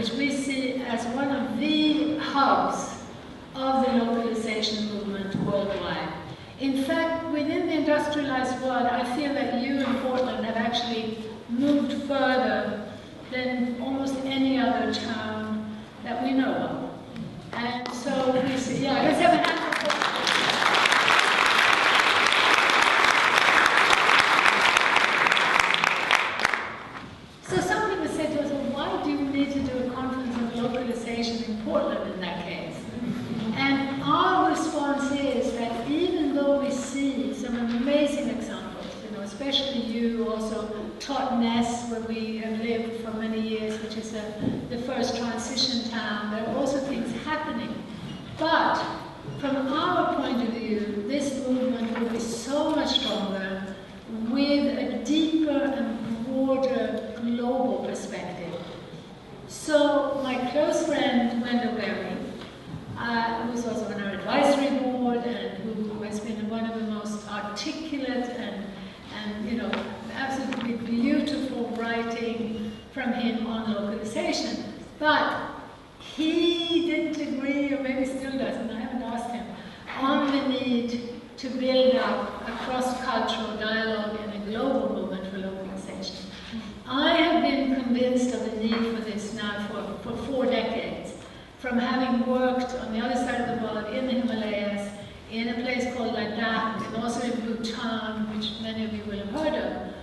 which we see as one of the hubs of the localization movement worldwide. In fact, within the industrialized world, I feel that you in Portland have actually moved further than almost any other town that we know of. And so we see, yeah, let's have a hand. So some people say to us, well, why do you need to do a conference on localization in Portland in that case? And our response is that even though we see some amazing examples, you know, especially you also taught Ness, where we have lived for many years, which is the first transition town, there are also things happening. But from our point of view, this movement will be so much stronger with a deeper and broader global perspective. So my close friend, Wendell Berry, who's also on our advisory board and who has been one of the most articulate and you know, absolutely beautiful writing from him on localization. But he didn't agree, or maybe still doesn't, I haven't asked him, on the need to build up a cross-cultural dialogue and a global movement for localization. I have been convinced of the need for this now for 4 decades, from having worked on the other side of the world in the Himalayas, in a place called Ladakh, and also in Bhutan, which many of you will have heard of.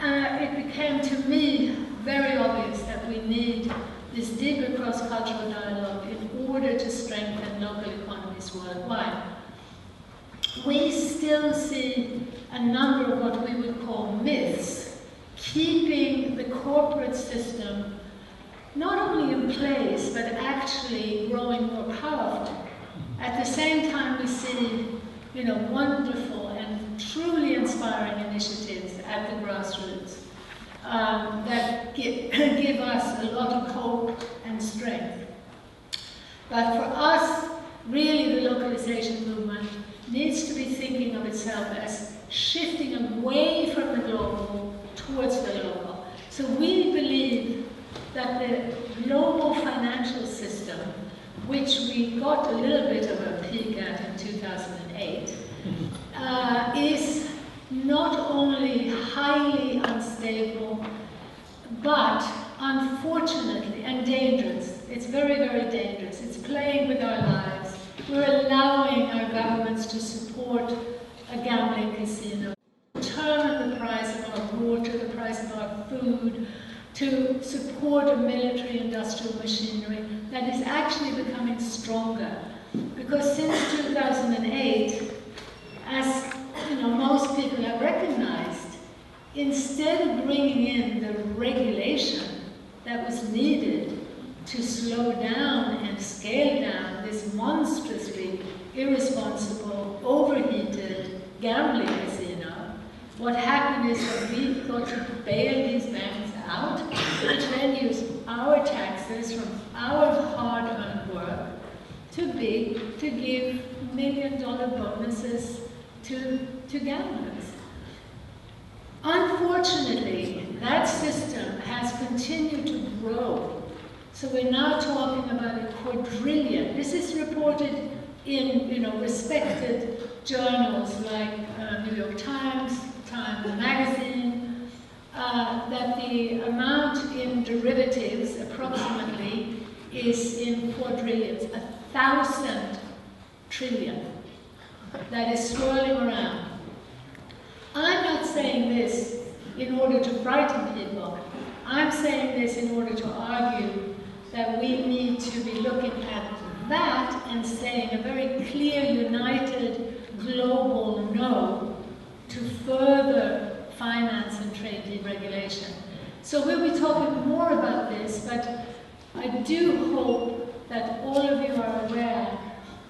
It became to me very obvious that we need this deeper cross-cultural dialogue in order to strengthen local economies worldwide. We still see a number of what we would call myths, keeping the corporate system not only in place, but actually growing more powerful. At the same time, we see, you know, wonderful and truly inspiring initiatives at the grassroots that give us a lot of hope and strength. But for us, really the localization movement needs to be thinking of itself as shifting away from the global towards the local. So we believe that the global financial system, which we got a little bit of a peek at in 2008, is not only highly unstable, but unfortunately, and dangerous. It's very, very dangerous. It's playing with our lives. We're allowing our governments to support a gambling casino, determine the price of our water, the price of our food, to support a military-industrial machinery that is actually becoming stronger. Because since 2008, as you know, most people have recognized, instead of bringing in the regulation that was needed to slow down and scale down this monstrously irresponsible, overheated gambling casino, what happened is that we've got to bail these banks out and then use our taxes from our hard-earned work to give million-dollar bonuses to gamblers. Unfortunately, that system has continued to grow. So we're now talking about a quadrillion. This is reported in, you know, respected journals like New York Times, Time Magazine, that the amount in derivatives approximately is in quadrillions, 1,000 trillion that is swirling around. I'm not saying this in order to frighten people. I'm saying this in order to argue that we need to be looking at that and saying a very clear, united, global no to further finance and trade deregulation. So we'll be talking more about this, but I do hope that all of you are aware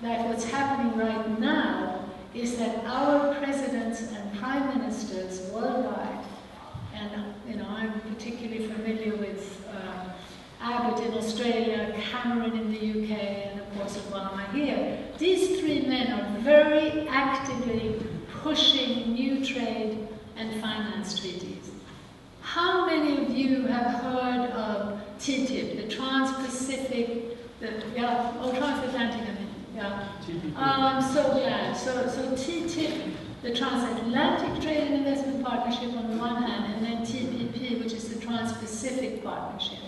that what's happening right now is that our presidents and prime ministers worldwide, and you know, I'm particularly familiar with Abbott in Australia, Cameron in the UK, and of course Obama here. These three men are very actively pushing new trade and finance treaties. How many of you have heard of TTIP, the Trans-Pacific, Transatlantic, I mean, yeah. I'm so glad. So TTIP, the Transatlantic Trade and Investment Partnership on the one hand, and then TPP, which is the Trans-Pacific Partnership.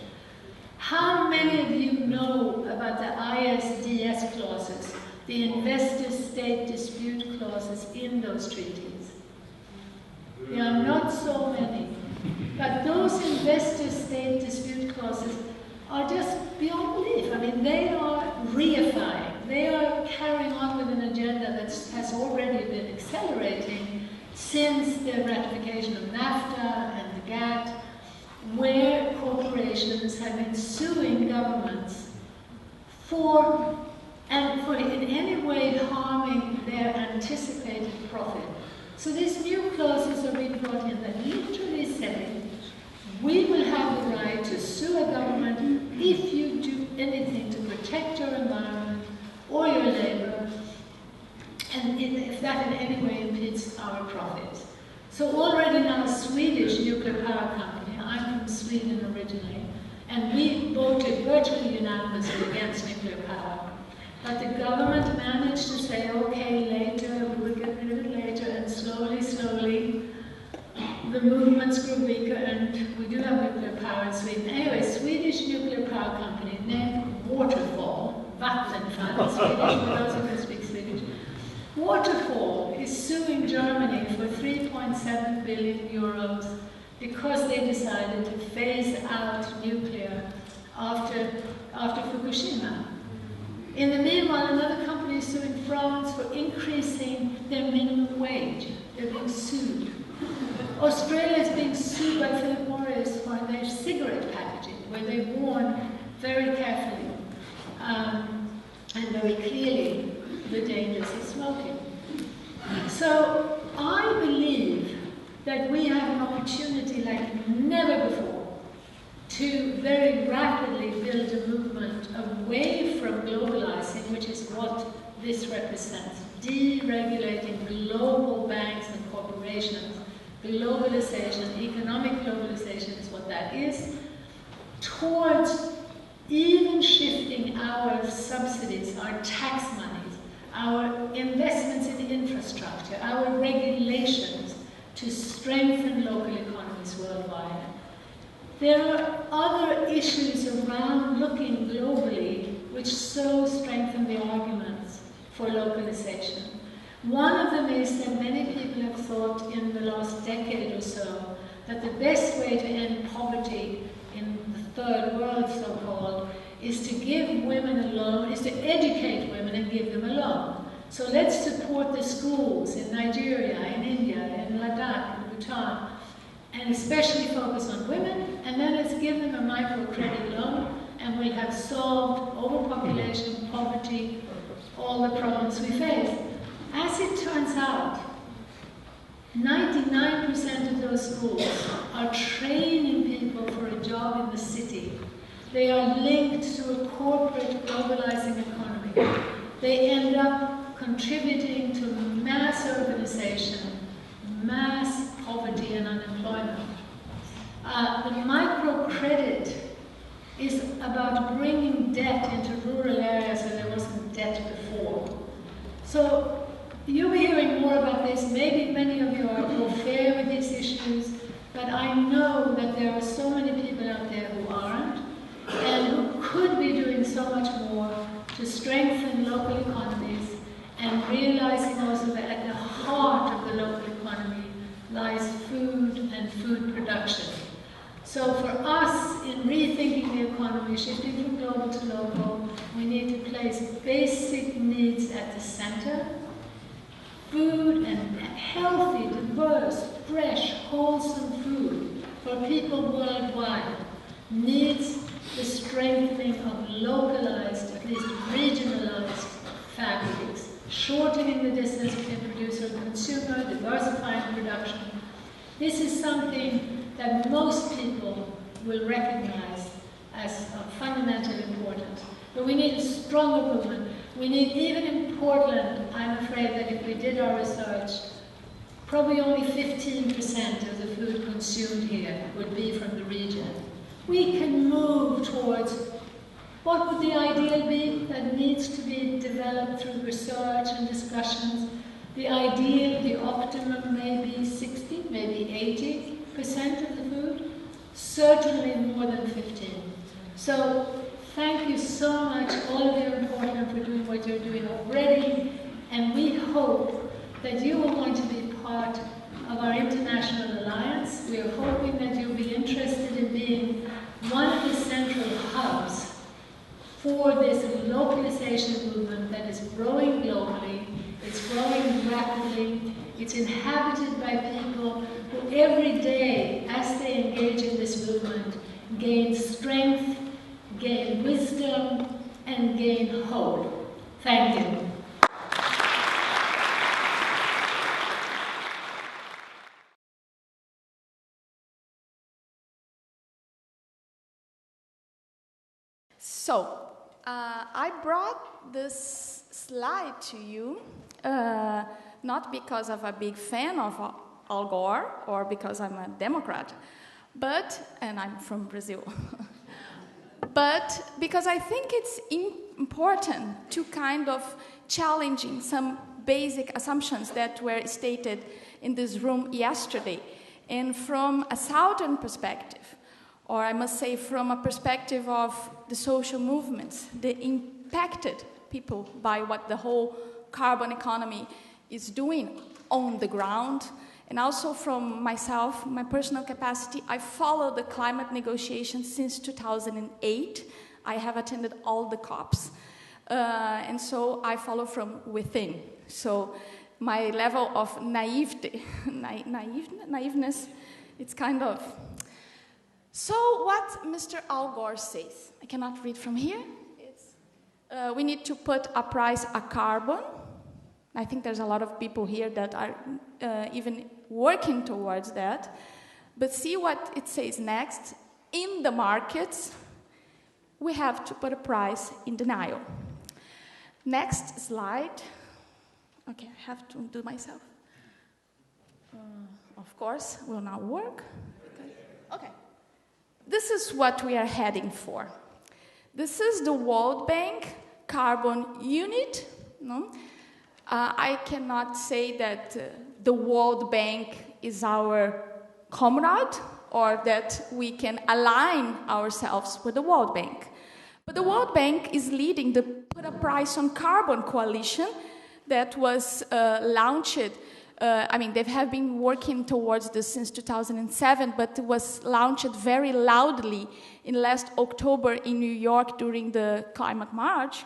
How many of you know about the ISDS clauses, the investor-state dispute clauses in those treaties? There are not so many. But those investor-state dispute clauses are just beyond belief. I mean, they are reifying. They are carrying on with an agenda that has already been accelerating since the ratification of NAFTA and the GATT, where corporations have been suing governments for in any way harming their anticipated profit. So these new clauses are being brought in that literally say, we will have the right to sue a government if you do anything to protect your environment or your labor, and if that in any way impedes our profits. So already now a Swedish nuclear power company, I'm from Sweden originally, and we voted virtually unanimously against nuclear power. But the government managed to say, okay, later, we will get rid of it later, and slowly, slowly, the movements grew weaker, and we do have nuclear power in Sweden. Anyway, Swedish nuclear power company named Waterfall, Vattenfall in Swedish, for those who can speak Swedish. Waterfall is suing Germany for 3.7 billion euros because they decided to phase out nuclear after Fukushima. In the meanwhile, another company is suing France for increasing their minimum wage. They're being sued. Australia is being sued by Philip Morris for their cigarette packaging, where they warn very carefully and very clearly the dangers of smoking. So I believe that we have an opportunity like never before to very rapidly build a movement away from globalizing, which is what this represents, deregulating global banks and corporations. Globalization, economic globalization is what that is, towards even shifting our subsidies, our tax monies, our investments in infrastructure, our regulations to strengthen local economies worldwide. There are other issues around looking globally which so strengthen the arguments for localization. One of them is that many people have thought in the last decade or so that the best way to end poverty in the third world, so-called, is to give women a loan, is to educate women and give them a loan. So let's support the schools in Nigeria, in India, in Ladakh, in Bhutan, and especially focus on women, and then let's give them a microcredit loan, and we'll have solved overpopulation, poverty, all the problems we face. As it turns out, 99% of those schools are training people for a job in the city. They are linked to a corporate globalizing economy. They end up contributing to mass urbanization, mass poverty and unemployment. The microcredit is about bringing debt into rural areas where there wasn't debt before. So you'll be hearing more about this. Maybe many of you are au fait with these issues, but I know that there are so many people out there who aren't, and who could be doing so much more to strengthen local economies, and realizing also that at the heart of the local economy lies food and food production. So for us, in rethinking the economy, shifting from global to local, we need to place basic needs at the center. Food and healthy, diverse, fresh, wholesome food for people worldwide needs the strengthening of localized, at least regionalized fabrics, shortening the distance between producer and consumer, diversifying production. This is something that most people will recognize as of fundamental importance. But we need a stronger movement. We need, even in Portland, I'm afraid that if we did our research, probably only 15% of the food consumed here would be from the region. We can move towards What would the ideal be? That needs to be developed through research and discussions. The ideal, the optimum may be 60, maybe 80% of the food. Certainly more than 15. So thank you so much, all of you in Portland, for doing what you're doing already. And we hope that you are going to be part of our international alliance. We are hoping that you'll be interested in being one of the central hubs for this localization movement that is growing globally. It's growing rapidly. It's inhabited by people who every day, as they engage in this movement, gain strength, gain wisdom, and gain hope. Thank you. So, I brought this slide to you, not because I'm a big fan of Al Gore or because I'm a Democrat, and I'm from Brazil, but because I think it's important to kind of challenging some basic assumptions that were stated in this room yesterday, and from a Southern perspective, or I must say from a perspective of the social movements, the impacted people by what the whole carbon economy is doing on the ground, and also from myself, my personal capacity. I follow the climate negotiations since 2008. I have attended all the COPs, and so I follow from within. So my level of naiveness, it's kind of... So what Mr. Al Gore says, I cannot read from here. It's, we need to put a price on carbon. I think there's a lot of people here that are even working towards that. But see what it says next. In the markets, we have to put a price in denial. Next slide. Okay, I have to do myself. Of course, will not work. Okay. This is what we are heading for. This is the World Bank carbon unit. No? I cannot say that the World Bank is our comrade or that we can align ourselves with the World Bank. But the World Bank is leading the Put a Price on Carbon coalition that was launched. They have been working towards this since 2007, but it was launched very loudly in last October in New York during the Climate March.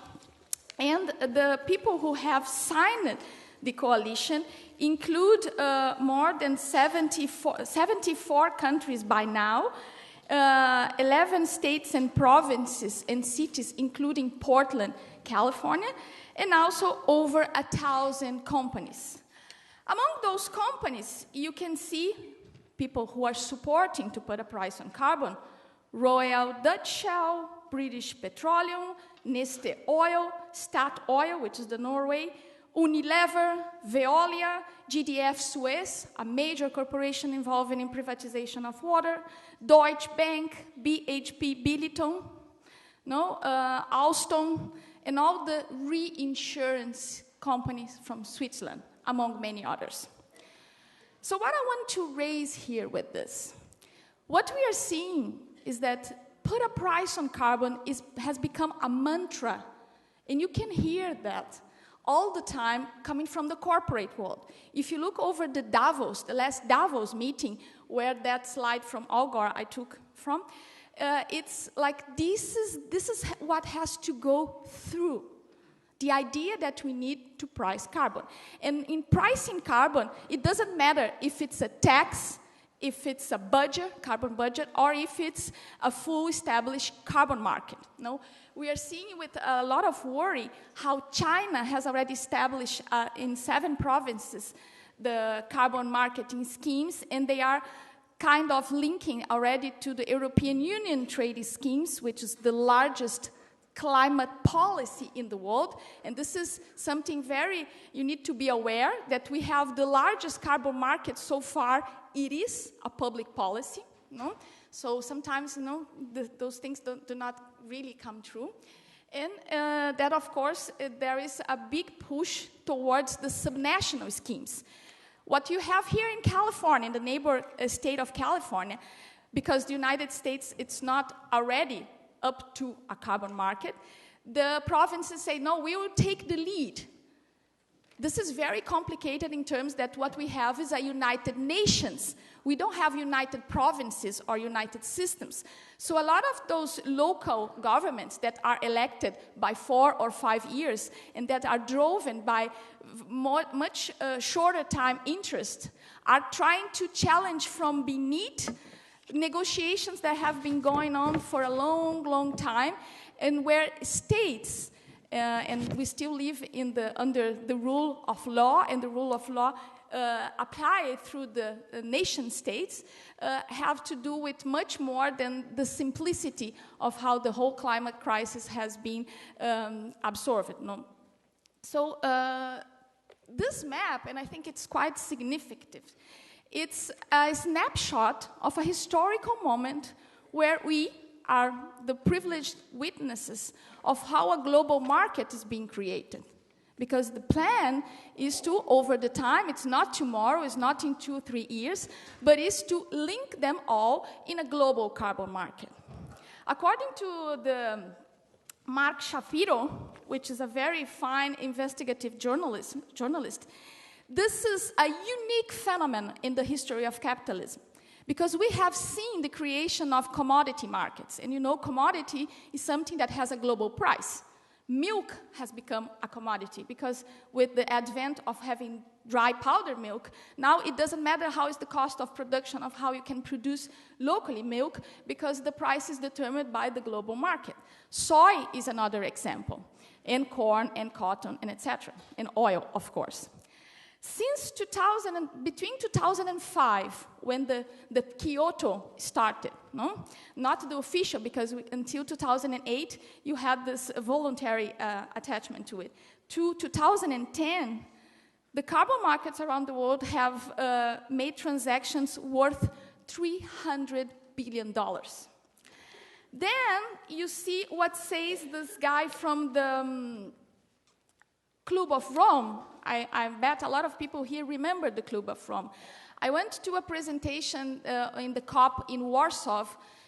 And the people who have signed the coalition include more than 74 countries by now, 11 states and provinces and cities, including Portland, California, and also over 1,000 companies. Among those companies, you can see people who are supporting to put a price on carbon: Royal Dutch Shell, British Petroleum, Neste Oil, Statoil, which is the Norway, Unilever, Veolia, GDF Suez, a major corporation involved in privatization of water, Deutsche Bank, BHP Billiton, Alstom, and all the reinsurance companies from Switzerland, among many others. So what I want to raise here with this, what we are seeing is that put a price on carbon has become a mantra, and you can hear that all the time coming from the corporate world. If you look over the last Davos meeting, where that slide from Al Gore I took from, it's like this is what has to go through. The idea that we need to price carbon. And in pricing carbon, it doesn't matter if it's a tax, if it's a budget, carbon budget, or if it's a full established carbon market. No? We are seeing with a lot of worry how China has already established in 7 provinces the carbon marketing schemes, and they are kind of linking already to the European Union trade schemes, which is the largest climate policy in the world. And this is something you need to be aware that we have the largest carbon market so far. It is a public policy. No? So sometimes, those things do not really come true. And that, of course, there is a big push towards the subnational schemes. What you have here in California, in the neighbor state of California, because the United States, it's not already up to a carbon market, the provinces say, no, we will take the lead. This is very complicated in terms that what we have is a United Nations. We don't have united provinces or united systems. So a lot of those local governments that are elected by 4 or 5 years and that are driven by much shorter time interest are trying to challenge from beneath negotiations that have been going on for a long, long time, and where states, and we still live under the rule of law, and the rule of law applied through the nation states, have to do with much more than the simplicity of how the whole climate crisis has been absorbed. No? So this map, and I think it's quite significant, it's a snapshot of a historical moment where we are the privileged witnesses of how a global market is being created. Because the plan is to, over the time, it's not tomorrow, it's not in 2 or 3 years, but is to link them all in a global carbon market. According to the Mark Shapiro, which is a very fine investigative journalist, this is a unique phenomenon in the history of capitalism. Because we have seen the creation of commodity markets. And commodity is something that has a global price. Milk has become a commodity because with the advent of having dry powder milk, now it doesn't matter how is the cost of production of how you can produce locally milk because the price is determined by the global market. Soy is another example, and corn and cotton and etc., and oil, of course. Since between 2005, when the Kyoto started, not the official, because until 2008, you had this voluntary attachment to it. To 2010, the carbon markets around the world have made transactions worth $300 billion. Then you see what says this guy from the Club of Rome. I bet a lot of people here remember the Club of Rome. I went to a presentation in the COP in Warsaw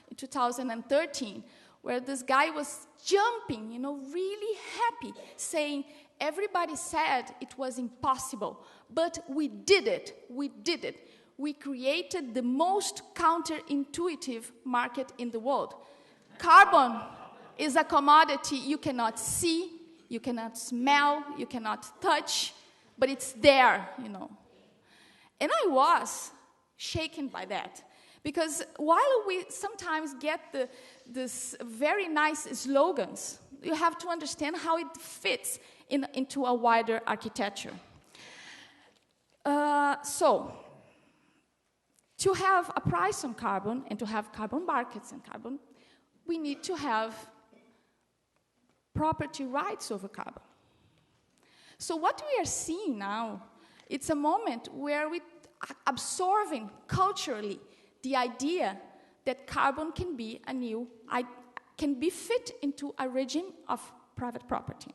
in 2013, where this guy was jumping, really happy, saying, everybody said it was impossible, but we did it. We created the most counterintuitive market in the world. Carbon is a commodity you cannot see, you cannot smell, you cannot touch, but it's there, And I was shaken by that. Because while we sometimes get this very nice slogans, you have to understand how it fits into a wider architecture. So, to have a price on carbon and to have carbon markets on carbon, we need to have property rights over carbon. So what we are seeing now, it's a moment where we are absorbing culturally the idea that carbon can be can be fit into a regime of private property.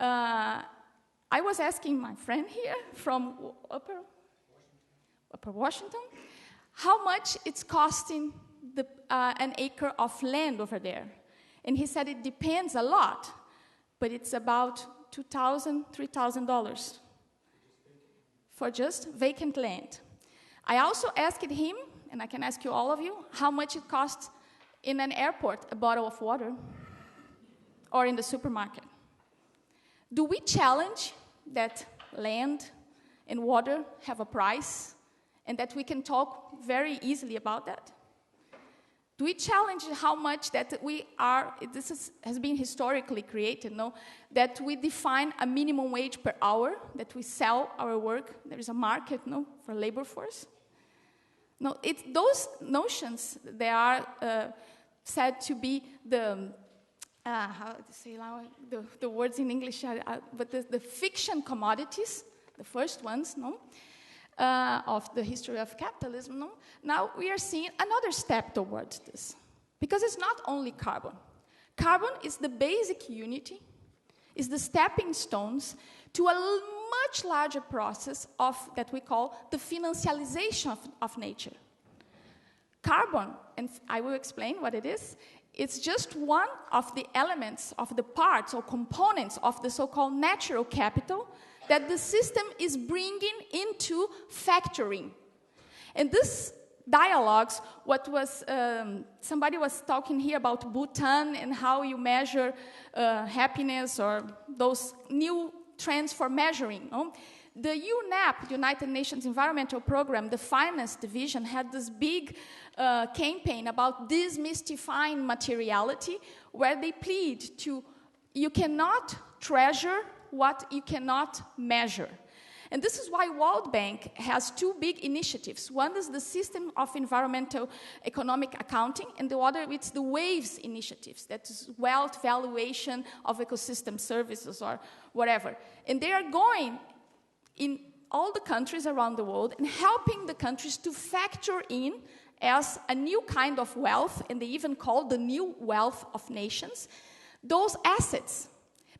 I was asking my friend here from Upper Washington, how much it's costing an acre of land over there. And he said it depends a lot, but it's about $2,000, $3,000 for just vacant land. I also asked him, and I can ask you all of you, how much it costs in an airport, a bottle of water, or in the supermarket. Do we challenge that land and water have a price, and that we can talk very easily about that? Do we challenge how much that has been historically created, that we define a minimum wage per hour, that we sell our work, there is a market, for labor force? No, those notions, they are said to be how to say the words in English, but the fiction commodities, the first ones, of the history of capitalism, no? Now we are seeing another step towards this. Because it's not only carbon. Carbon is the basic unity, is the stepping stones to a much larger process of that we call the financialization of nature. Carbon, and I will explain what it is, it's just one of the elements, of the parts or components of the so-called natural capital that the system is bringing into factoring. And this dialogues, what was, somebody was talking here about Bhutan and how you measure happiness or those new trends for measuring. No? The UNEP, United Nations Environmental Program, the finance division, had this big campaign about demystifying materiality, where they plead to, you cannot treasure what you cannot measure. And this is why World Bank has two big initiatives. One is the System of Environmental Economic Accounting, and the other is the WAVES initiatives, that is wealth valuation of ecosystem services or whatever. And they are going in all the countries around the world and helping the countries to factor in as a new kind of wealth, and they even call the new wealth of nations, those assets.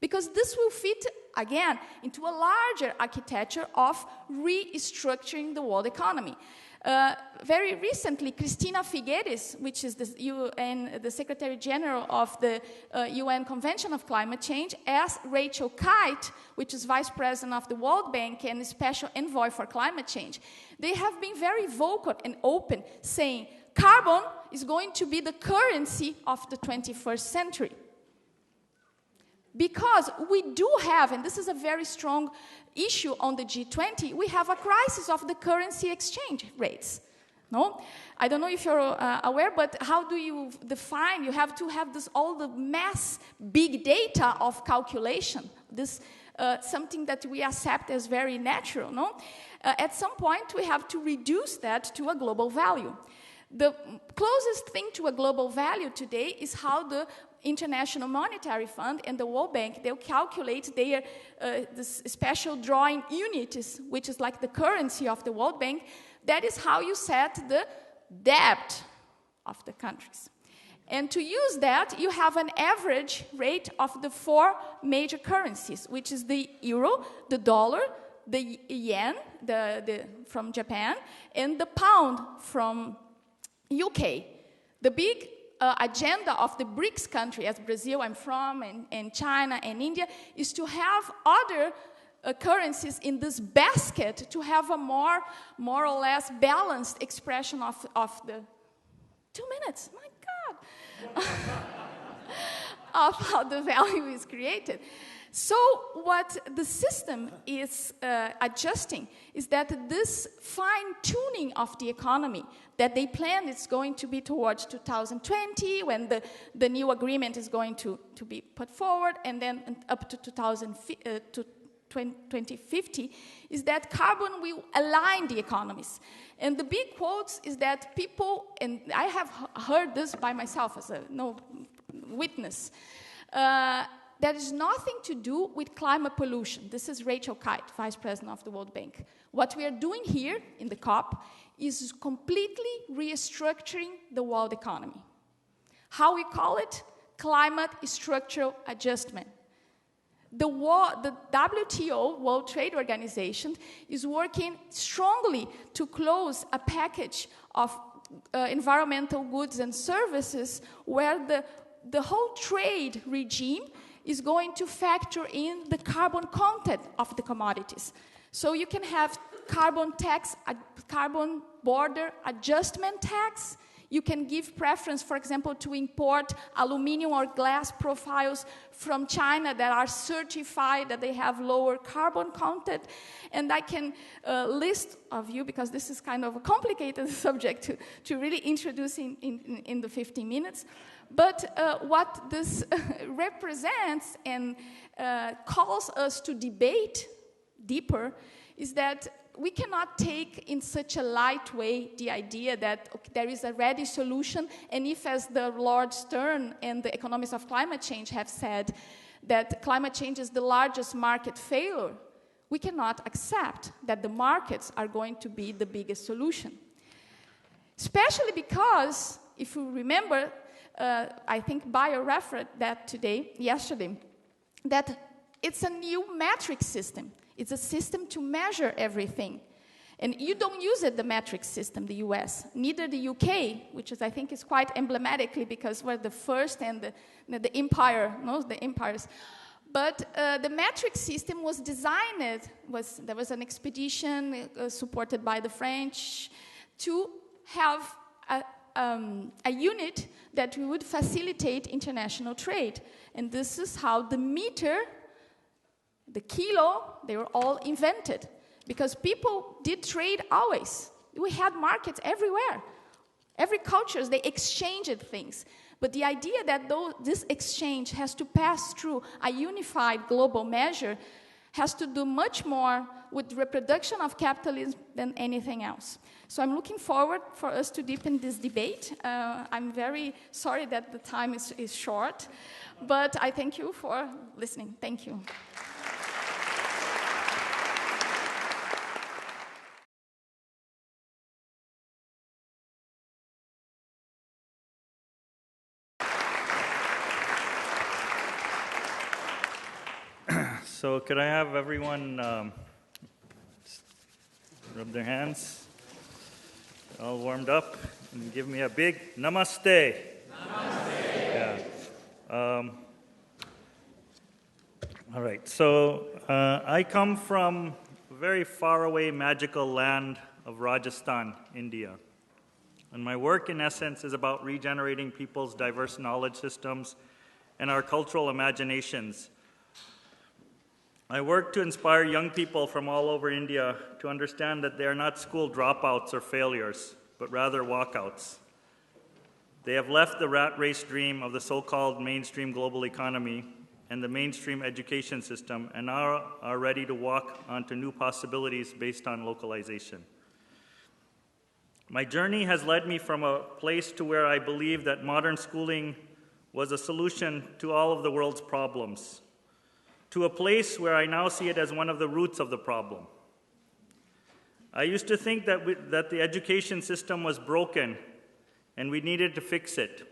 Because this will fit, again, into a larger architecture of restructuring the world economy. Very recently, Cristina Figueres, which is the Secretary General of the UN Convention of Climate Change, asked Rachel Kite, which is Vice President of the World Bank and Special Envoy for Climate Change. They have been very vocal and open, saying carbon is going to be the currency of the 21st century. Because we do have, and this is a very strong issue on the G20, we have a crisis of the currency exchange rates. No? I don't know if you're aware, but how do you define? You have to have this, all the mass big data of calculation. This something that we accept as very natural. No? At some point, we have to reduce that to a global value. The closest thing to a global value today is how the International Monetary Fund and the World Bank, they'll calculate their this special drawing units, which is like the currency of the World Bank. That is how you set the debt of the countries. And to use that, you have an average rate of the four major currencies, which is the euro, the dollar, the yen from Japan, and the pound from UK. The big agenda of the BRICS country, as Brazil I'm from, and China and India, is to have other currencies in this basket to have a more or less balanced expression of the 2 minutes, my God, of how the value is created. So what the system is adjusting is that this fine-tuning of the economy that they planned is going to be towards 2020, when the new agreement is going to be put forward, and then up to 2050, is that carbon will align the economies. And the big quotes is that people, and I have heard this by myself as a witness, there is nothing to do with climate pollution. This is Rachel Kite, Vice President of the World Bank. What we are doing here in the COP is completely restructuring the world economy. How we call it? Climate structural adjustment. The WTO, World Trade Organization, is working strongly to close a package of environmental goods and services where the whole trade regime is going to factor in the carbon content of the commodities. So you can have carbon tax, carbon border adjustment tax. You can give preference, for example, to import aluminum or glass profiles from China that are certified that they have lower carbon content. And I can list of you, because this is kind of a complicated subject to really introduce in the 15 minutes. But what this represents and calls us to debate deeper is that we cannot take in such a light way the idea that there is a ready solution, and if, as the Lord Stern and the economists of climate change have said, that climate change is the largest market failure, We cannot accept that the markets are going to be the biggest solution. Especially because, if you remember, I think Bio referred that yesterday, that it's a new metric system. It's a system to measure everything. And you don't use it, the metric system, the US, neither the UK, which is, I think, is quite emblematically because we're the first and the empire, the empires. But the metric system was designed, there was an expedition supported by the French to have a unit that would facilitate international trade. And this is how the meter, the kilo, they were all invented. Because people did trade always. We had markets everywhere. Every culture, they exchanged things. But the idea that this exchange has to pass through a unified global measure has to do much more with reproduction of capitalism than anything else. So I'm looking forward for us to deepen this debate. I'm very sorry that the time is short, but I thank you for listening. Thank you. So could I have everyone rub their hands, all warmed up, and give me a big namaste. Namaste. Yeah. All right. So I come from a very faraway, magical land of Rajasthan, India. And my work, in essence, is about regenerating people's diverse knowledge systems and our cultural imaginations. I work to inspire young people from all over India to understand that they are not school dropouts or failures, but rather walkouts. They have left the rat race dream of the so-called mainstream global economy and the mainstream education system and now are ready to walk onto new possibilities based on localization. My journey has led me from a place to where I believe that modern schooling was a solution to all of the world's problems, to a place where I now see it as one of the roots of the problem. I used to think that the education system was broken and we needed to fix it.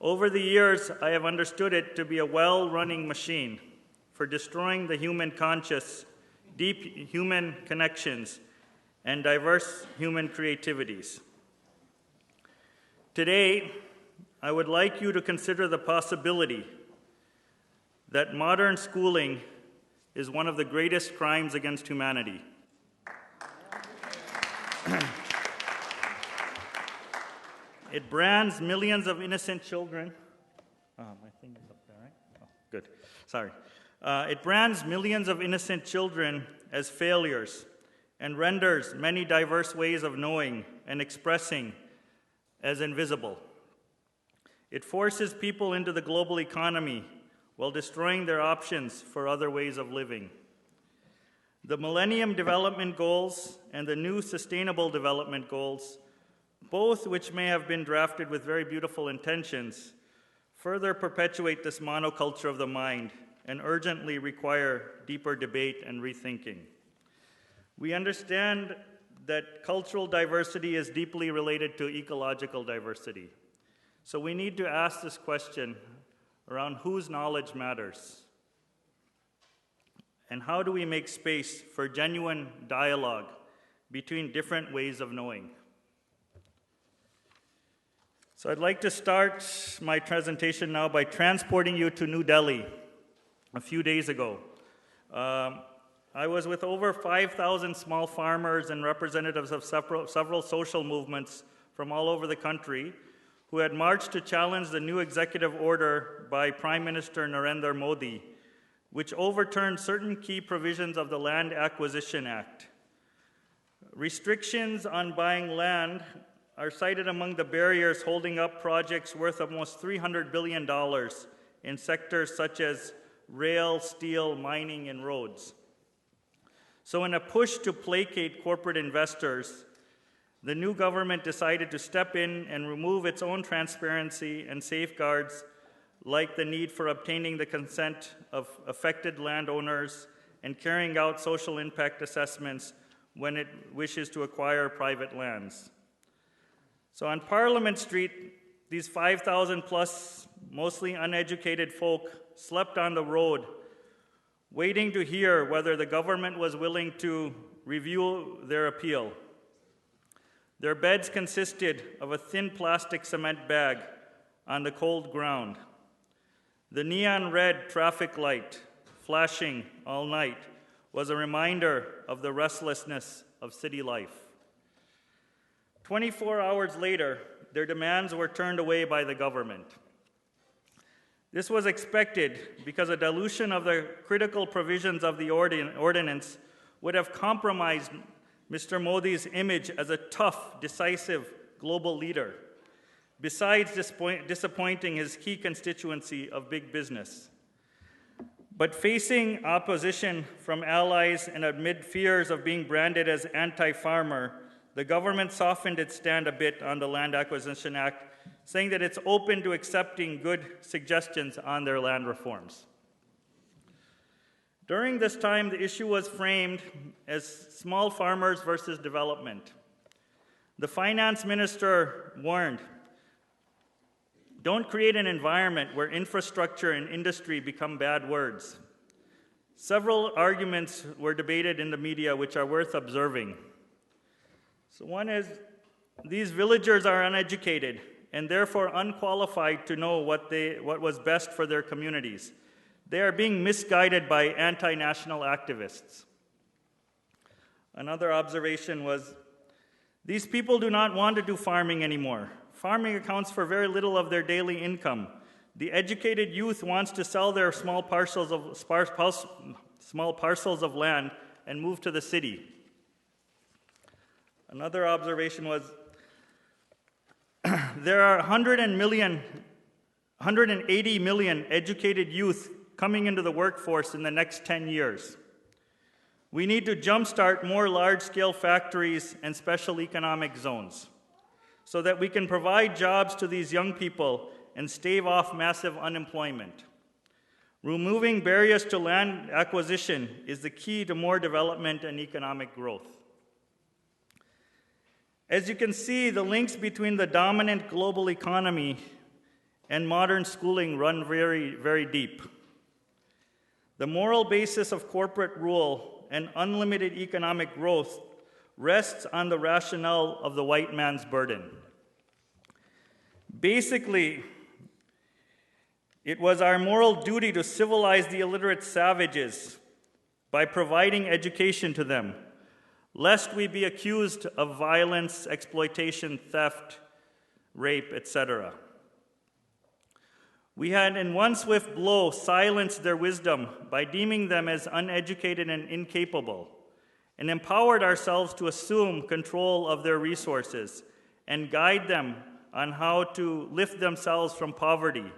Over the years, I have understood it to be a well-running machine for destroying the human conscious, deep human connections, and diverse human creativities. Today, I would like you to consider the possibility that modern schooling is one of the greatest crimes against humanity. It brands millions of innocent children. My thing is up there, right? Oh, good. Sorry. It brands millions of innocent children as failures and renders many diverse ways of knowing and expressing as invisible. It forces people into the global economy while destroying their options for other ways of living. The Millennium Development Goals and the new Sustainable Development Goals, both which may have been drafted with very beautiful intentions, further perpetuate this monoculture of the mind and urgently require deeper debate and rethinking. We understand that cultural diversity is deeply related to ecological diversity. So we need to ask this question around whose knowledge matters. And how do we make space for genuine dialogue between different ways of knowing? So I'd like to start my presentation now by transporting you to New Delhi a few days ago. I was with over 5,000 small farmers and representatives of several social movements from all over the country who had marched to challenge the new executive order by Prime Minister Narendra Modi, which overturned certain key provisions of the Land Acquisition Act. Restrictions on buying land are cited among the barriers holding up projects worth almost $300 billion in sectors such as rail, steel, mining, and roads. So in a push to placate corporate investors, the new government decided to step in and remove its own transparency and safeguards, like the need for obtaining the consent of affected landowners and carrying out social impact assessments when it wishes to acquire private lands. So on Parliament Street, these 5,000 plus mostly uneducated folk slept on the road, waiting to hear whether the government was willing to review their appeal. Their beds consisted of a thin plastic cement bag on the cold ground. The neon red traffic light flashing all night was a reminder of the restlessness of city life. 24 hours later, their demands were turned away by the government. This was expected because a dilution of the critical provisions of the ordinance would have compromised Mr. Modi's image as a tough, decisive global leader, besides disappointing his key constituency of big business. But facing opposition from allies and amid fears of being branded as anti-farmer, the government softened its stand a bit on the Land Acquisition Act, saying that it's open to accepting good suggestions on their land reforms. During this time, the issue was framed as small farmers versus development. The finance minister warned, "Don't create an environment where infrastructure and industry become bad words." Several arguments were debated in the media which are worth observing. So one is, these villagers are uneducated and therefore unqualified to know what was best for their communities. They are being misguided by anti-national activists. Another observation was, these people do not want to do farming anymore. Farming accounts for very little of their daily income. The educated youth wants to sell their small parcels of land and move to the city. Another observation was, there are 180 million educated youth coming into the workforce in the next 10 years. We need to jumpstart more large-scale factories and special economic zones so that we can provide jobs to these young people and stave off massive unemployment. Removing barriers to land acquisition is the key to more development and economic growth. As you can see, the links between the dominant global economy and modern schooling run very, very deep. The moral basis of corporate rule and unlimited economic growth rests on the rationale of the white man's burden. Basically, it was our moral duty to civilize the illiterate savages by providing education to them, lest we be accused of violence, exploitation, theft, rape, etc. We had in one swift blow silenced their wisdom by deeming them as uneducated and incapable, and empowered ourselves to assume control of their resources and guide them on how to lift themselves from poverty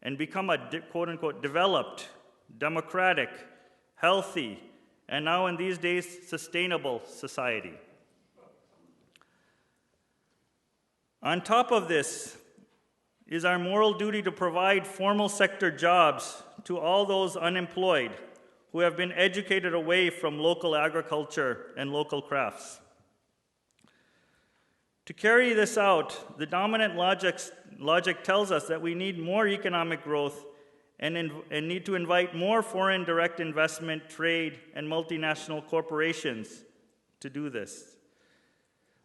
and become a quote-unquote developed, democratic, healthy, and now in these days, sustainable society. On top of this is our moral duty to provide formal sector jobs to all those unemployed who have been educated away from local agriculture and local crafts. To carry this out, the dominant logic tells us that we need more economic growth and need to invite more foreign direct investment, trade, and multinational corporations to do this.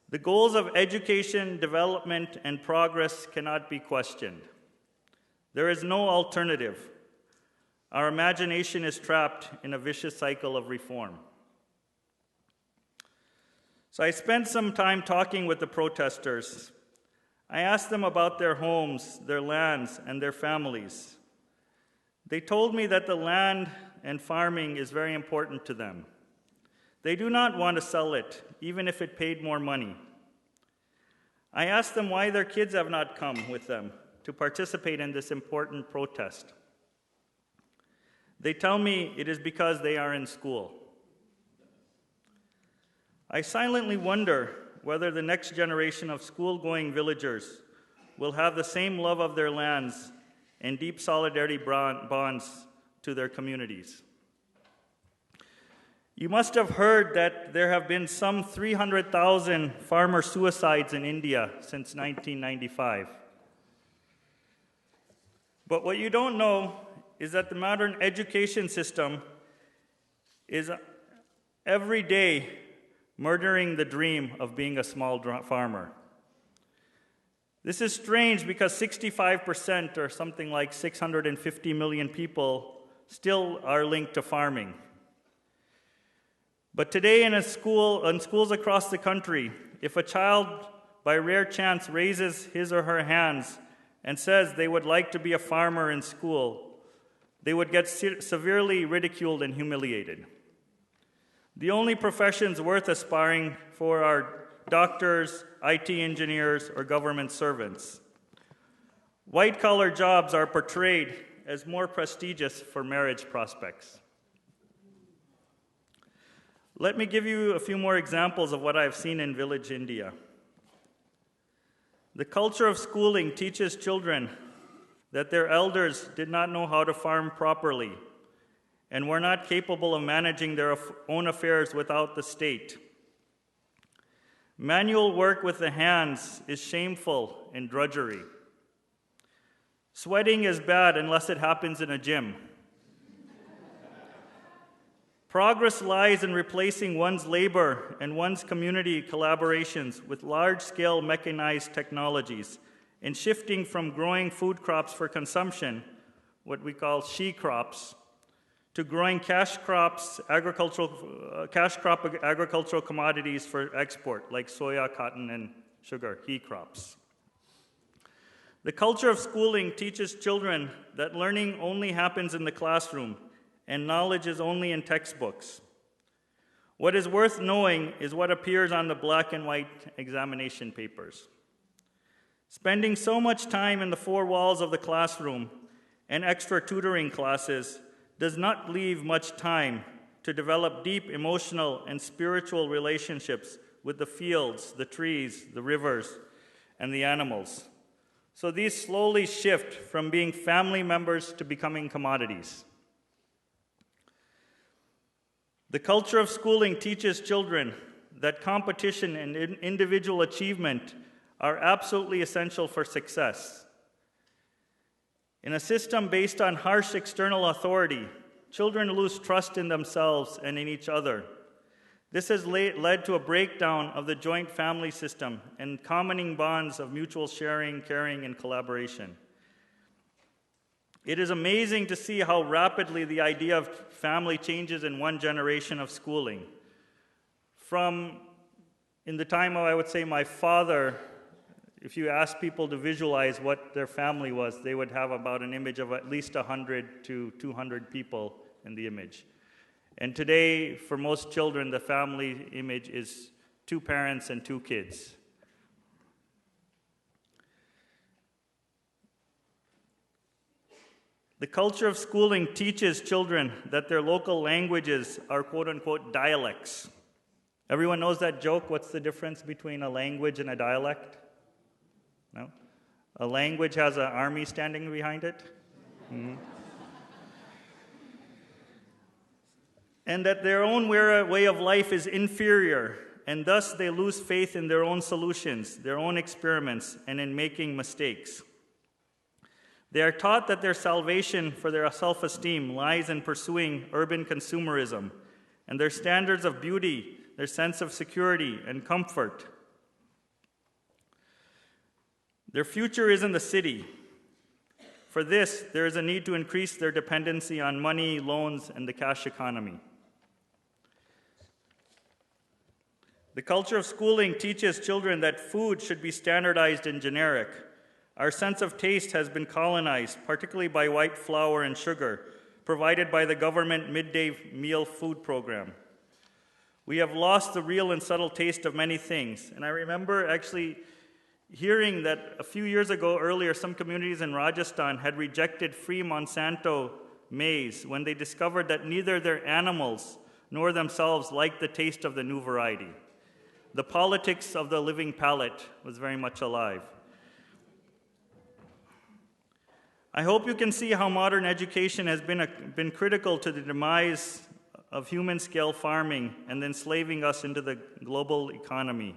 The goals of education, development, and progress cannot be questioned. There is no alternative. Our imagination is trapped in a vicious cycle of reform. So I spent some time talking with the protesters. I asked them about their homes, their lands, and their families. They told me that the land and farming is very important to them. They do not want to sell it, even if it paid more money. I asked them why their kids have not come with them to participate in this important protest. They tell me it is because they are in school. I silently wonder whether the next generation of school-going villagers will have the same love of their lands and deep solidarity bonds to their communities. You must have heard that there have been some 300,000 farmer suicides in India since 1995. But what you don't know is that the modern education system is every day murdering the dream of being a small farmer. This is strange because 65%, or something like 650 million people, still are linked to farming. But today in schools across the country, if a child by rare chance raises his or her hands and says they would like to be a farmer in school, they would get severely ridiculed and humiliated. The only professions worth aspiring for are doctors, IT engineers, or government servants. White-collar jobs are portrayed as more prestigious for marriage prospects. Let me give you a few more examples of what I've seen in village India. The culture of schooling teaches children that their elders did not know how to farm properly and were not capable of managing their own affairs without the state. Manual work with the hands is shameful and drudgery. Sweating is bad unless it happens in a gym. Progress lies in replacing one's labor and one's community collaborations with large-scale mechanized technologies and shifting from growing food crops for consumption, what we call she crops, to growing cash crop agricultural commodities for export, like soya, cotton, and sugar, he crops. The culture of schooling teaches children that learning only happens in the classroom and knowledge is only in textbooks. What is worth knowing is what appears on the black and white examination papers. Spending so much time in the four walls of the classroom and extra tutoring classes does not leave much time to develop deep emotional and spiritual relationships with the fields, the trees, the rivers, and the animals. So these slowly shift from being family members to becoming commodities. The culture of schooling teaches children that competition and individual achievement are absolutely essential for success. In a system based on harsh external authority, children lose trust in themselves and in each other. This has led to a breakdown of the joint family system and commoning bonds of mutual sharing, caring, and collaboration. It is amazing to see how rapidly the idea of family changes in one generation of schooling. From in the time of, I would say, my father, if you ask people to visualize what their family was, they would have about an image of at least 100 to 200 people in the image. And today, for most children, the family image is 2 parents and 2 kids. The culture of schooling teaches children that their local languages are quote-unquote dialects. Everyone knows that joke? What's the difference between a language and a dialect? No? A language has an army standing behind it. Mm-hmm. And that their own way of life is inferior, and thus they lose faith in their own solutions, their own experiments, and in making mistakes. They are taught that their salvation for their self-esteem lies in pursuing urban consumerism, and their standards of beauty, their sense of security and comfort. Their future is in the city. For this, there is a need to increase their dependency on money, loans, and the cash economy. The culture of schooling teaches children that food should be standardized and generic. Our sense of taste has been colonized, particularly by white flour and sugar, provided by the government midday meal food program. We have lost the real and subtle taste of many things. And I remember actually hearing that a few years ago earlier, some communities in Rajasthan had rejected free Monsanto maize when they discovered that neither their animals nor themselves liked the taste of the new variety. The politics of the living palate was very much alive. I hope you can see how modern education has been critical to the demise of human-scale farming and enslaving us into the global economy.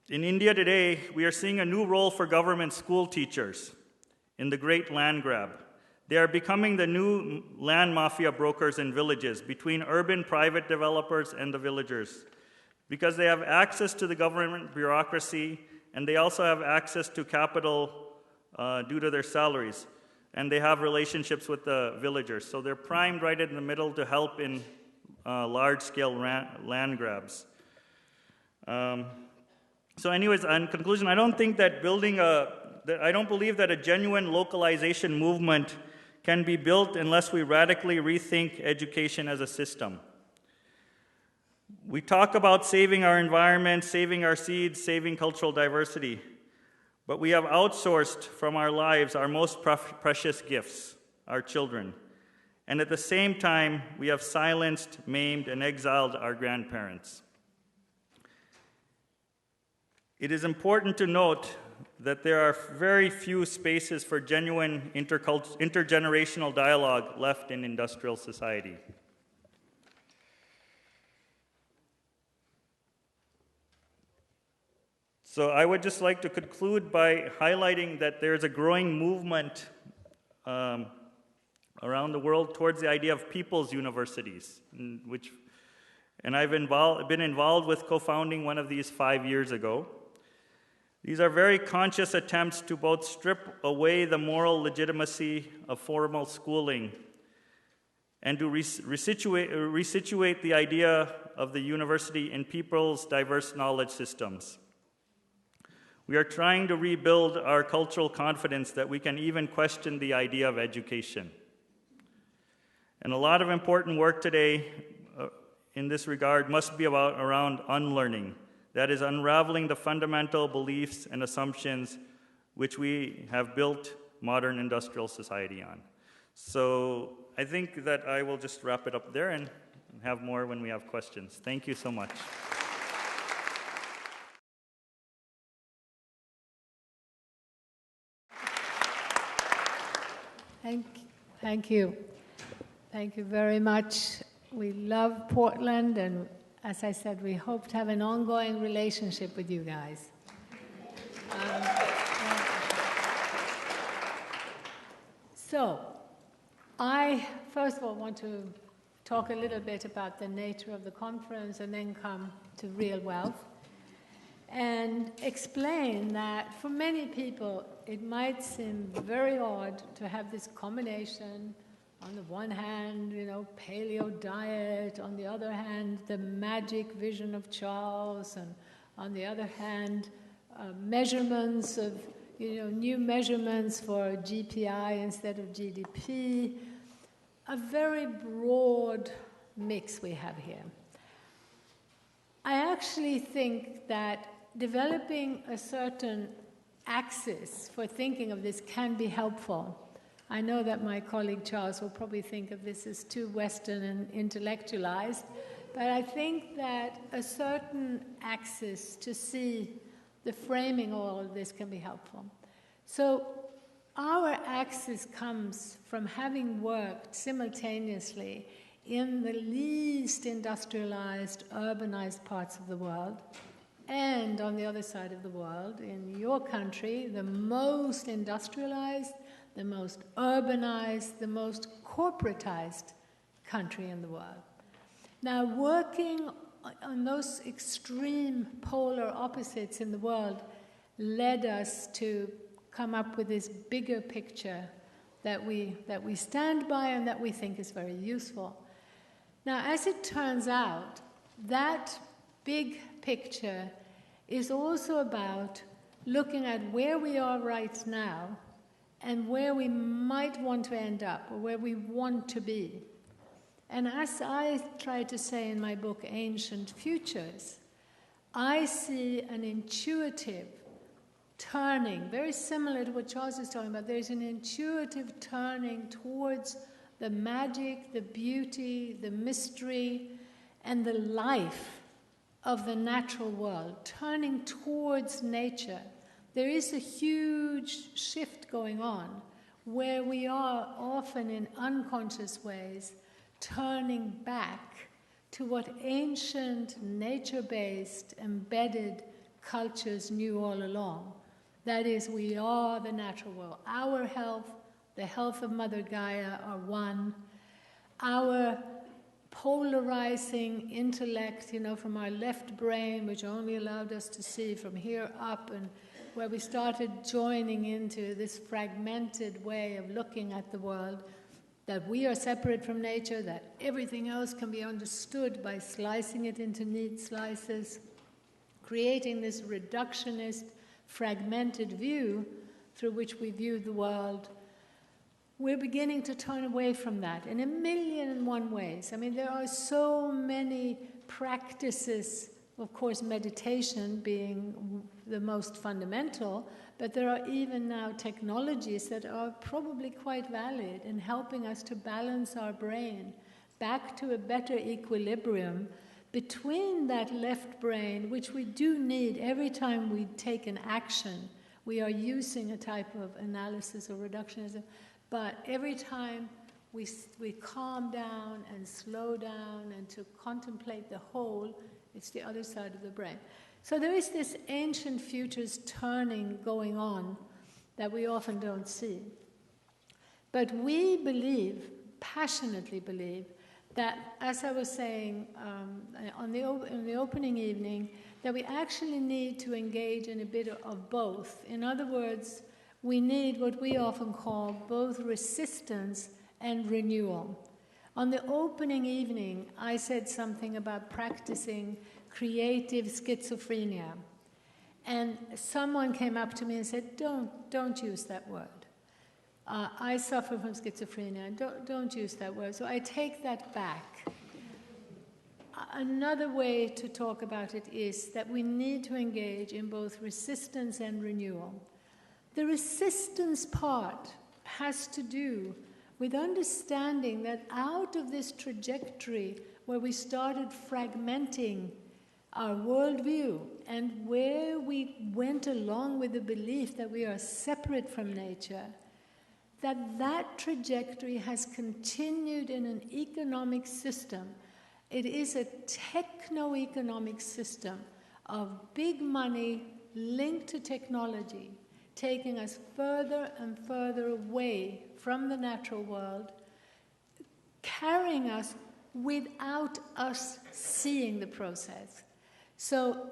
In India today, we are seeing a new role for government school teachers in the great land grab. They are becoming the new land mafia brokers in villages between urban private developers and the villagers, because they have access to the government bureaucracy, and they also have access to capital due to their salaries, and they have relationships with the villagers. So they're primed right in the middle to help in large-scale land grabs. So anyways, in conclusion, I don't think that I don't believe that a genuine localization movement can be built unless we radically rethink education as a system. We talk about saving our environment, saving our seeds, saving cultural diversity, but we have outsourced from our lives our most precious gifts, our children. And at the same time, we have silenced, maimed, and exiled our grandparents. It is important to note that there are very few spaces for genuine intergenerational dialogue left in industrial society. So I would just like to conclude by highlighting that there's a growing movement around the world towards the idea of people's universities, and I've been involved with co-founding one of these 5 years ago. These are very conscious attempts to both strip away the moral legitimacy of formal schooling and to resituate the idea of the university in people's diverse knowledge systems. We are trying to rebuild our cultural confidence that we can even question the idea of education. And a lot of important work today in this regard must be around unlearning. That is, unraveling the fundamental beliefs and assumptions which we have built modern industrial society on. So I think that I will just wrap it up there and have more when we have questions. Thank you so much. Thank you. Thank you very much. We love Portland, and as I said, we hope to have an ongoing relationship with you guys. So, I first of all want to talk a little bit about the nature of the conference and then come to real wealth and explain that for many people it might seem very odd to have this combination. On the one hand, paleo diet, on the other hand, the magic vision of Charles, and on the other hand, measurements of, new measurements for GPI instead of GDP. A very broad mix we have here. I actually think that developing a certain axis for thinking of this can be helpful. I know that my colleague Charles will probably think of this as too Western and intellectualized, but I think that a certain axis to see the framing of all of this can be helpful. So our axis comes from having worked simultaneously in the least industrialized, urbanized parts of the world, and on the other side of the world, in your country, the most industrialized, the most urbanized, the most corporatized country in the world. Now, working on those extreme polar opposites in the world led us to come up with this bigger picture that we stand by and that we think is very useful. Now, as it turns out, that big picture is also about looking at where we are right now and where we might want to end up, or where we want to be. And as I try to say in my book, Ancient Futures, I see an intuitive turning, very similar to what Charles is talking about. There's an intuitive turning towards the magic, the beauty, the mystery, and the life of the natural world, turning towards nature. There is a huge shift going on where we are often in unconscious ways turning back to what ancient, nature-based, embedded cultures knew all along. That is, we are the natural world. Our health, the health of Mother Gaia are one. Our polarizing intellect, from our left brain, which only allowed us to see from here up, and where we started joining into this fragmented way of looking at the world, that we are separate from nature, that everything else can be understood by slicing it into neat slices, creating this reductionist, fragmented view through which we view the world. We're beginning to turn away from that in 1,000,001 ways. I mean, there are so many practices, of course, meditation being the most fundamental, but there are even now technologies that are probably quite valid in helping us to balance our brain back to a better equilibrium between that left brain, which we do need every time we take an action. We are using a type of analysis or reductionism, but every time we calm down and slow down and to contemplate the whole, it's the other side of the brain. So there is this ancient futures turning going on that we often don't see. But we believe, passionately believe, that, as I was saying in the opening evening, that we actually need to engage in a bit of both. In other words, we need what we often call both resistance and renewal. On the opening evening, I said something about practicing creative schizophrenia. And someone came up to me and said, don't use that word. I suffer from schizophrenia, don't use that word. So I take that back. Another way to talk about it is that we need to engage in both resistance and renewal. The resistance part has to do with understanding that out of this trajectory where we started fragmenting our worldview and where we went along with the belief that we are separate from nature, that trajectory has continued in an economic system. It is a techno-economic system of big money linked to technology, taking us further and further away from the natural world, carrying us without us seeing the process. So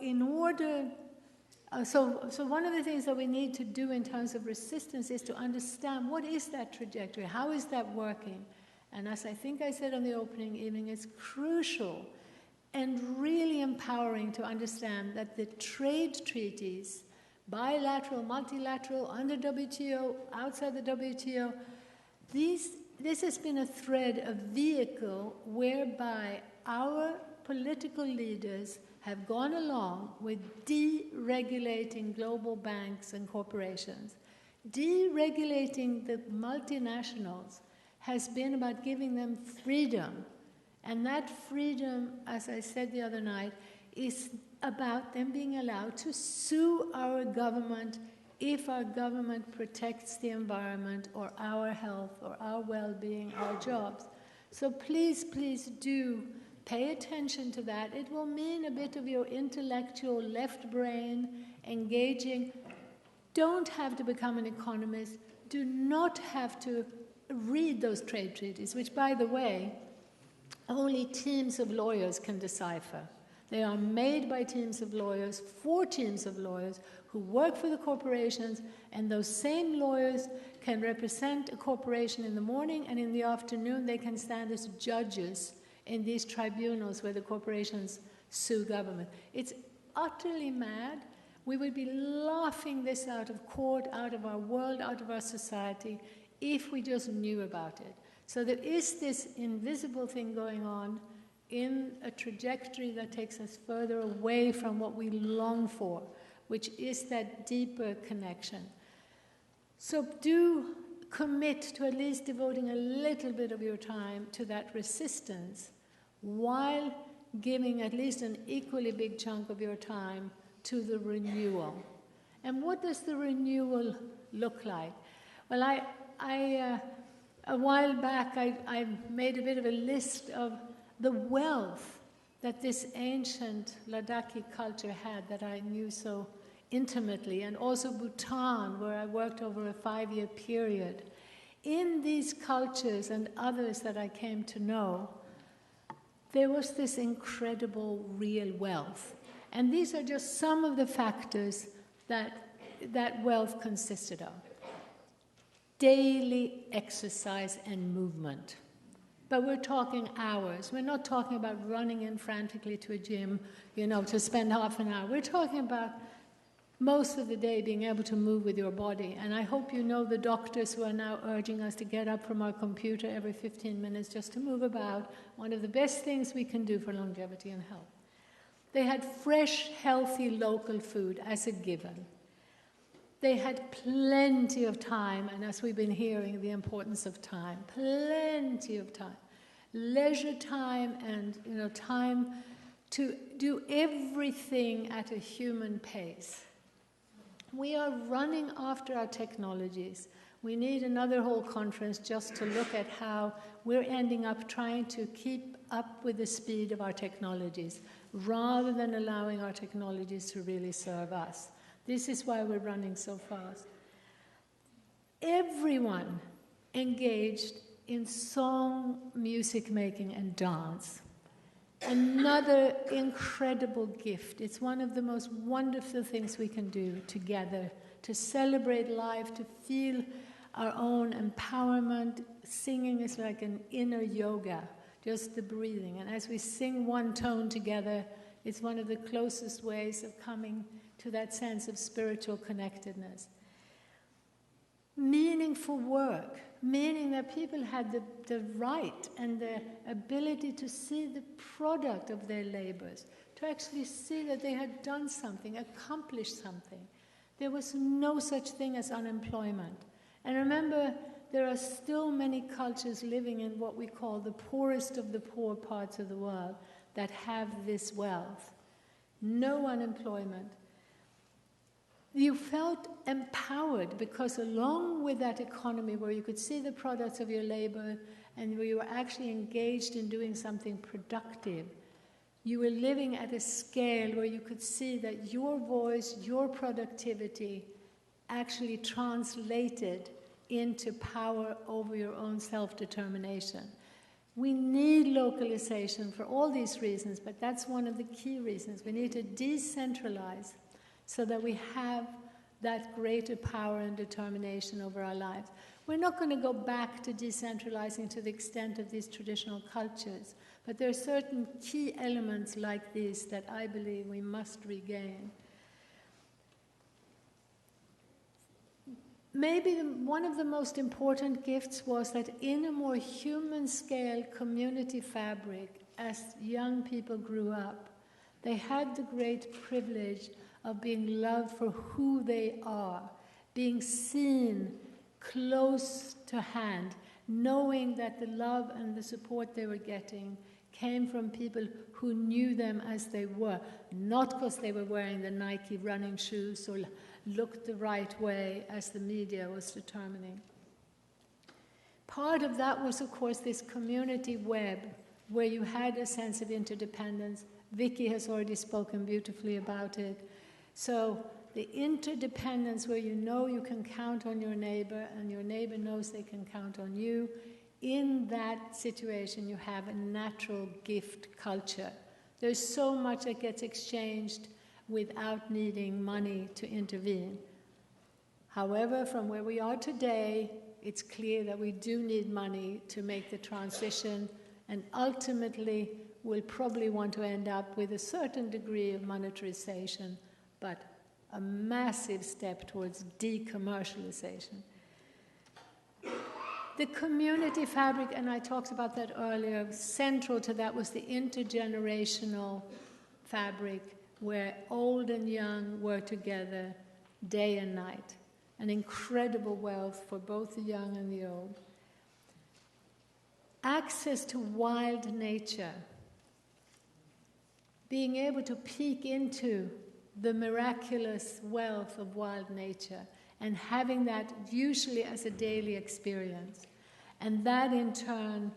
so one of the things that we need to do in terms of resistance is to understand what is that trajectory, how is that working? And as I think I said on the opening evening, it's crucial and really empowering to understand that the trade treaties, bilateral, multilateral, under WTO, outside the WTO, this has been a thread, a vehicle whereby our political leaders have gone along with deregulating global banks and corporations. Deregulating the multinationals has been about giving them freedom. And that freedom, as I said the other night, is about them being allowed to sue our government if our government protects the environment or our health or our well-being, our jobs. So please, please do pay attention to that. It will mean a bit of your intellectual left brain engaging. Don't have to become an economist. Do not have to read those trade treaties, which, by the way, only teams of lawyers can decipher. They are made by teams of lawyers, for teams of lawyers, who work for the corporations, and those same lawyers can represent a corporation in the morning, and in the afternoon they can stand as judges in these tribunals where the corporations sue government. It's utterly mad. We would be laughing this out of court, out of our world, out of our society, if we just knew about it. So there is this invisible thing going on in a trajectory that takes us further away from what we long for, which is that deeper connection. So do commit to at least devoting a little bit of your time to that resistance, while giving at least an equally big chunk of your time to the renewal. And what does the renewal look like? Well, a while back, I made a bit of a list of the wealth that this ancient Ladakhi culture had that I knew so intimately, and also Bhutan, where I worked over a 5-year period. In these cultures and others that I came to know, there was this incredible real wealth. And these are just some of the factors that wealth consisted of. Daily exercise and movement. But we're talking hours. We're not talking about running in frantically to a gym, to spend half an hour. We're talking about most of the day being able to move with your body. And I hope you know the doctors who are now urging us to get up from our computer every 15 minutes just to move about. One of the best things we can do for longevity and health. They had fresh, healthy, local food as a given. They had plenty of time, and as we've been hearing, the importance of time, plenty of time. Leisure time and time to do everything at a human pace. We are running after our technologies. We need another whole conference just to look at how we're ending up trying to keep up with the speed of our technologies rather than allowing our technologies to really serve us. This is why we're running so fast. Everyone engaged in song, music making, and dance. Another incredible gift. It's one of the most wonderful things we can do together to celebrate life, to feel our own empowerment. Singing is like an inner yoga, just the breathing. And as we sing one tone together, it's one of the closest ways of coming to that sense of spiritual connectedness. Meaningful work, meaning that people had the right and the ability to see the product of their labors, to actually see that they had done something, accomplished something. There was no such thing as unemployment. And remember, there are still many cultures living in what we call the poorest of the poor parts of the world that have this wealth. No unemployment. You felt empowered because along with that economy where you could see the products of your labor and where you were actually engaged in doing something productive, you were living at a scale where you could see that your voice, your productivity actually translated into power over your own self-determination. We need localization for all these reasons, but that's one of the key reasons. We need to decentralize so that we have that greater power and determination over our lives. We're not going to go back to decentralizing to the extent of these traditional cultures, but there are certain key elements like these that I believe we must regain. Maybe one of the most important gifts was that in a more human-scale community fabric, as young people grew up, they had the great privilege of being loved for who they are, being seen close to hand, knowing that the love and the support they were getting came from people who knew them as they were, not because they were wearing the Nike running shoes or looked the right way as the media was determining. Part of that was, of course, this community web where you had a sense of interdependence. Vicky has already spoken beautifully about it. So the interdependence where you know you can count on your neighbor and your neighbor knows they can count on you, in that situation you have a natural gift culture. There's so much that gets exchanged without needing money to intervene. However, from where we are today, it's clear that we do need money to make the transition, and ultimately we'll probably want to end up with a certain degree of monetarization, but a massive step towards decommercialization. The community fabric, and I talked about that earlier, central to that was the intergenerational fabric where old and young were together day and night. An incredible wealth for both the young and the old. Access to wild nature. Being able to peek into the miraculous wealth of wild nature and having that usually as a daily experience. And that in turn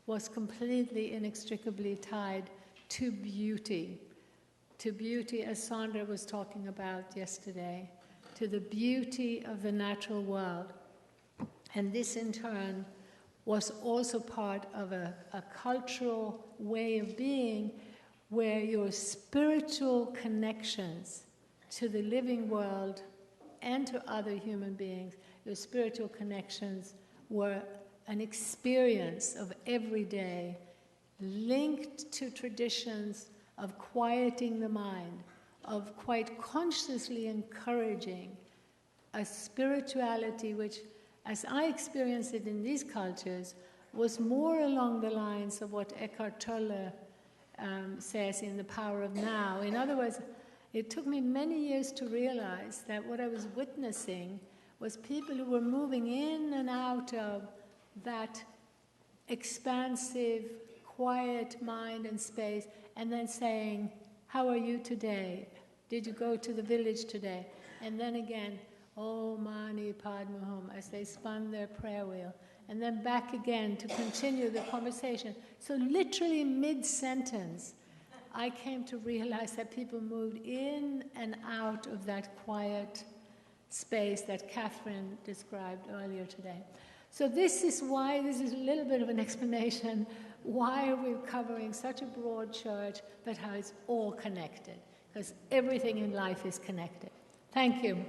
was completely inextricably tied to beauty, as Sandra was talking about yesterday, to the beauty of the natural world. And this in turn was also part of a cultural way of being where your spiritual connections to the living world and to other human beings, your spiritual connections were an experience of every day linked to traditions of quieting the mind, of quite consciously encouraging a spirituality which, as I experienced it in these cultures, was more along the lines of what Eckhart Tolle says in The Power of Now. In other words, it took me many years to realize that what I was witnessing was people who were moving in and out of that expansive, quiet mind and space, and then saying, how are you today? Did you go to the village today? And then again, Om Mani Padme Hum, as they spun their prayer wheel. And then back again to continue the conversation. So literally mid-sentence, I came to realize that people moved in and out of that quiet space that Catherine described earlier today. So this is why, this is a little bit of an explanation, why are we covering such a broad church, but how it's all connected, because everything in life is connected. Thank you.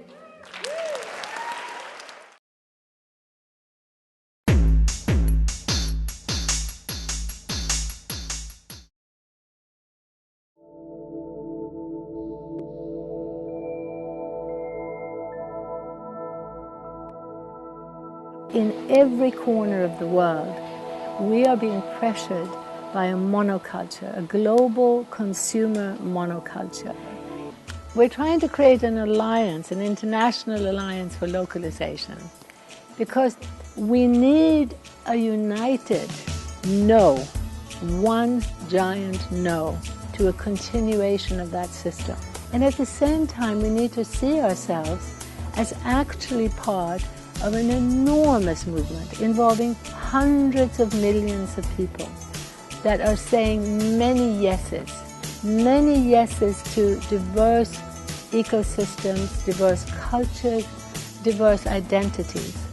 In every corner of the world, we are being pressured by a monoculture, a global consumer monoculture. We're trying to create an alliance, an international alliance for localization, because we need a united no, one giant no to a continuation of that system. And at the same time, we need to see ourselves as actually part of an enormous movement involving hundreds of millions of people that are saying many yeses to diverse ecosystems, diverse cultures, diverse identities.